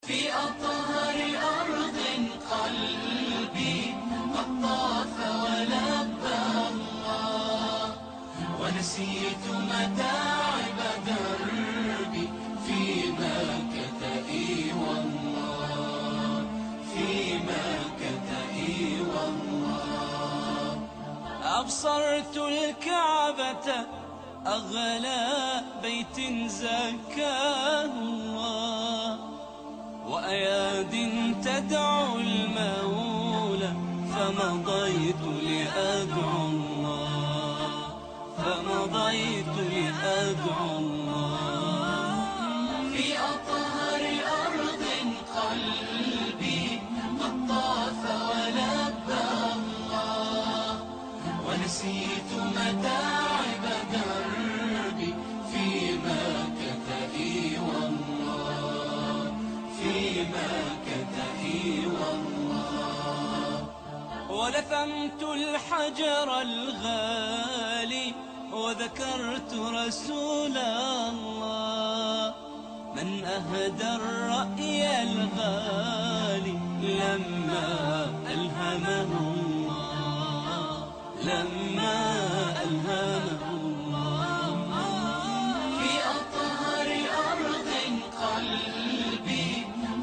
في أطهر أرض قلبي قد طاف ولبى الله، ونسيت متاعب دربي في مكة والله، في مكة والله. أبصرت الكعبة أغلى بيت زكاه الله، وأياد تدعو المولى، فمضيت لأدعو الله، فمضيت لأدعو الله. في أطهر أرض قلبي قد طاف ولبى الله، ونسيت متاعب دربي في مكة والله، في مكة والله. ولثمت الحجر الغالي وذكرت رسول الله، من أهدى الرأي الغالي لما ألهمه الله، لما ألهمه الله. في أطهر أرض قلبي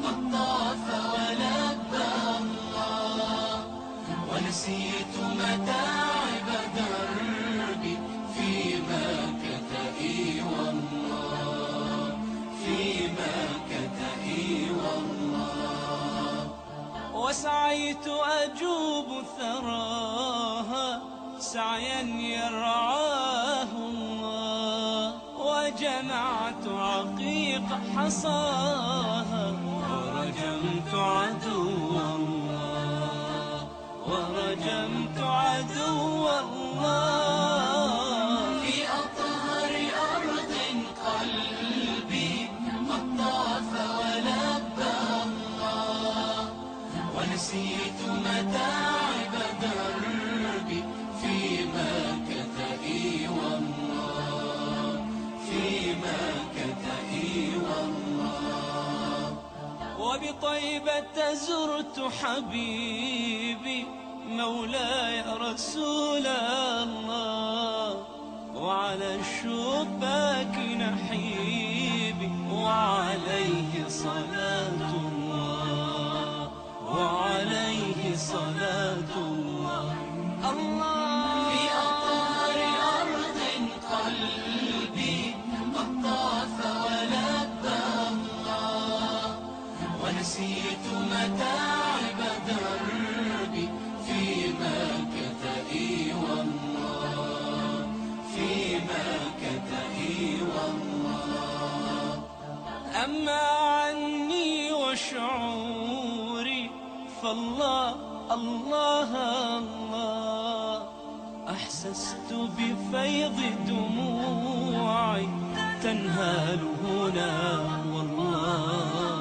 قد طاف ولبى الله، ونسيت متاعب دربي في مكة والله، في مكة والله. وسعيت أجوب ثراها سعيا يرعاه الله، وجمعت عقيق حصاها ورجمت عدو الله، ورجمت عدو الله. في أطهر أرض قلبي قد طاف ولبى الله، ونسيت متاعب دربي في مكة والله، في مكة والله. وبطيبة زرت حبيبي مولاي رسول الله، وعلى الشباك نحيبي وعليه صلاة الله، وعليه صلاة الله. الله. في أطهر أرض قلبي قد طاف ولبى الله، ونسيت متاعب دربي في مكة والله، في مكة والله. أما عني وشعوري فالله الله الله، أحسست بفيض دموعي تنهال هنا والله،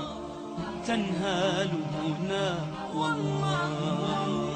تنهال هنا والله.